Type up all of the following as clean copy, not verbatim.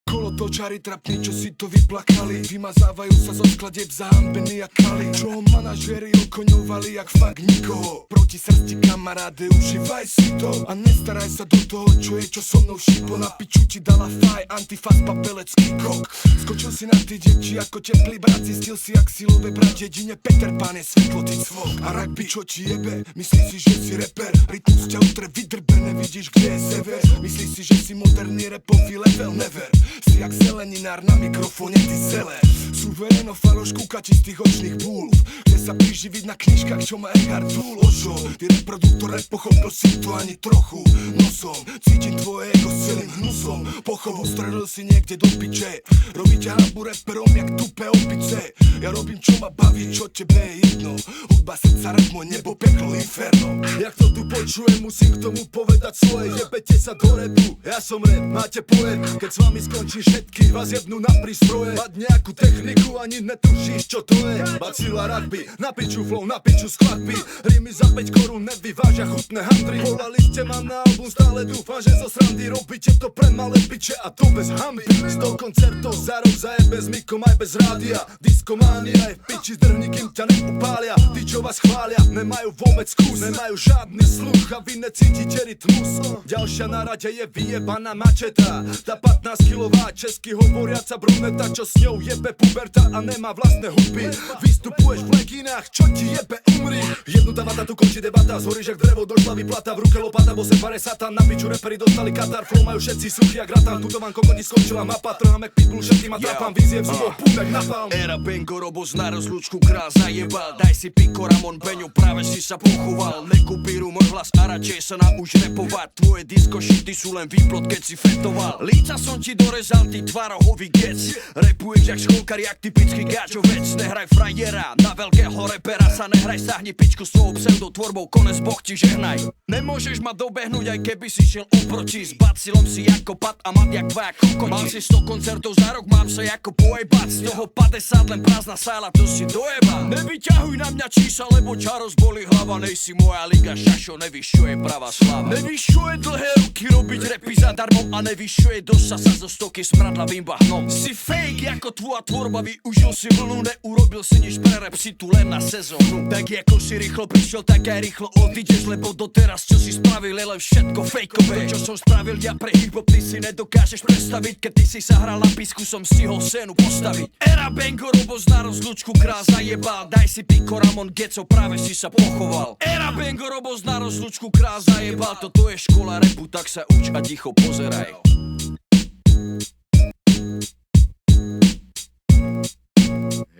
Kolotočári trapní, čo si to vyplakali, vymazávajú sa zo skladieb zahambení jak kali. Čo manažéri okoňovali jak fakt nikoho. Proti srsti kamaráde, užívaj si to a nestaraj sa do toho, čo je, čo so mnou šipo. Na piču ti dala faj, antifaz, papelecký kok. Skočil si na ty deti ako teplý brat, zistil si jak silové brat. Jedine Peter Pan je svetlo, ty svok. A rap čo ti jebe, myslíš si, že si reper. Rytmus ťa utre vydrbe, nevidíš, kde je sever. Myslíš si, že si moderný rapový level, never. Si jak zeleninár na mikrofóne, ty zeler. Suvereno faloš kúka čistých očných búlv. Chce sa priživiť na knižkách, čo má Eckhart Tolle. Ožo, ty reproduktor nepochopil si to ani trochu. Nosom, cítim tvoje ego s celým hnusom. Pochovu strelil si niekde do piče. Robíte hambu reperom jak tupé opice. Ja robím čo ma baví, čo tebe je jedno. Hudba, srdca, rap, môj nebo, peklo, inferno. Jak to tu počujem, musím k tomu povedať svoje. Jebete sa do repu, ja som rap, máte poet. Keď s vami skončí všetky, vás jebnú na prístroje. Mať nejakú techniku, ani netušíš, čo to je. Bacila rugby, na piču flow, na piču skladby. Rímy za 5 korún nevyvážia chutné handry. Volali ste ma na album, stále dúfam, že zo srandy robíte to pre malé piče a to bez hamby. 100 koncertov za rok, zaje bez mikom aj bez rádia. Diskománia je v piči, zdrhni, kým ťa neupália. Tí, čo vás chvália, nemajú vôbec kus, nemajú žiadny sluch a vy necítite rytmus. Ďalšia na rade je vyjebaná mačeta. Tá 15-kilová česky hovoriaca bruneta, čo s ňou jebe puberta a nemá vlastné hudby. Vystupuješ v leginách, čo ti jebe, umri. Jednu vata, tu končí debata, zhoríš jak drevo, došla vyplata. V ruke lopata, bo se pare satan, na piču reperi dostali katar. Flow majú všetci suchý jak ratan, tuto vám kokoti skončila mapa. Trhám jak pitbull, všetkým a trapám, vízie v zuboch, púd jak napalm. Era Bengo, Robos na rozlúčku král zajebal. Daj si piko, Ramon, Beňo, práve si sa pochoval. Nekupíru môj hlas a radšej sa nauč repovať. Tvoje disko šity sú len výplod, keď si fetoval. Líca som ti dorezal, ty tvarohový gec. Repuješ jak školkar, jak typický gáčovec. Nehraj frajera, na veľkého repera sa nehraj. Sahni pičku svojou pseudotvorbou, konec Boh ti žehnaj. Nemôžeš ma dobehnúť, aj keby si šiel oproti. S bacilom si ako pat a mat jak dvaja kokoti. Mám si 100 koncertov za rok, mám sa ako pojebať. Z toho 50 len prázdna sála, to si dojeba. Nevyťahuj na mňa čísla, lebo ťa rozbolí hlava. Nejsi moja liga, šašo, nevyššuje pravá slava. Nevyššuje dlhé ruky robiť repy zadarmo a nevyššuje dosa sa zo stoky smradlavým bahnom. Si fake ako tvoja tvorba, využil si vlnu, neurobil si nič pre rap, si tu len na sezónu. Tak ako si rýchlo prišiel, tak aj rýchlo odídeš, lebo doteraz čo si spravil je len všetko fejkové. To čo som spravil ja pre hip-hop, ty si nedokážeš predstaviť. Keď ty si sa hral na písku, som stihol scénu postaviť. Era Bengo, Robos na rozlúčku král zajebal. Daj si piko, Ramon, Geco, práve si sa pochoval. Era Bengo, Robos na rozlúčku král zajebal. Toto je škola repu, tak sa uč a ticho pozeraj.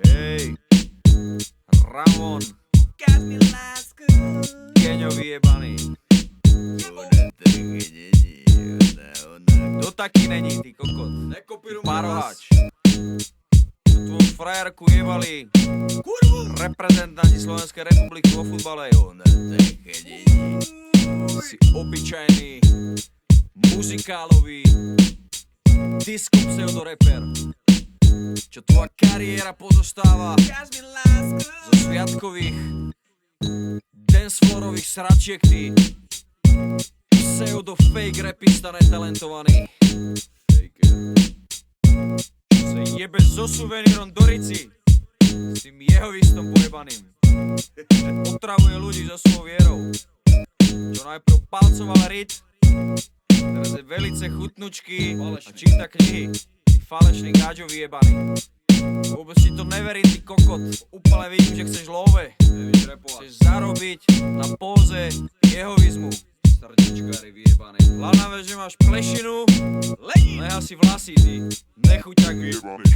Hej, Ramon, Geňo vyjebaný. Kto taký není, ty kokot? Parohač. Tvoju frajerku jebali reprezentanti Slovenskej republiky vo futbale. Si obyčajný muzikálový disco pseudoreper, čo tvoja kariéra pozostáva zo sviatkových dancefloorových sračiek, ty pseudo fake rapista netalentovaný, čo sa jebe so suvenírom do Rici s tým jehovistom pojebaným, otravuje ľudí so svojou vierou, čo najprv palcoval ryt, teraz je velice chutnučky a číta knihy. Falešný gáďo vyjebaný. Vôbec si to neverím, ty kokot. Úplne vidím, že chceš love. Chceš zarobiť na póze jehovizmu. Srdečkári vyjebaný. Hlavná vec, že máš plešinu. Nechá si vlasy, ty nechuťak vyjebaný.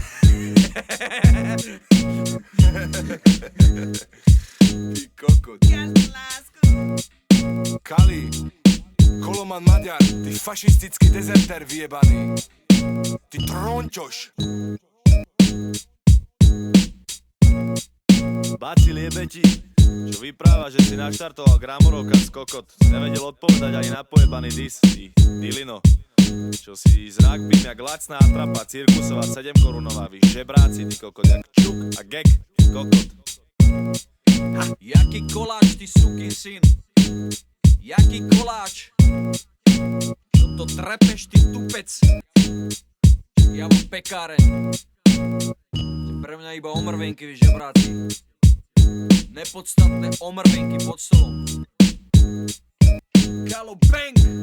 Ty kokot. Kali, Koloman Maďar, ty fašistický dezertér vyjebaný. Ty trončoš. Bacil jebe ti, čo vypráva, že si naštartoval Gramorovka z kokot. Si nevedel odpovedať ani na pojebaný dis, ty dilino. Čo si z rugbym jak lacná atrapa, cirkusová 7 korunová, vy žebráci, ty kokot, jak čuk a gek, ty kokot. Ha, jaký koláč, ty sukin syn. Jaký koláč. Čo to trepeš, ty tupec. Ja mám pekáreň. Pre mňa iba omrvenky, vy žebráci. Nepodstatné omrvenky pod stolom. Kalo Bang!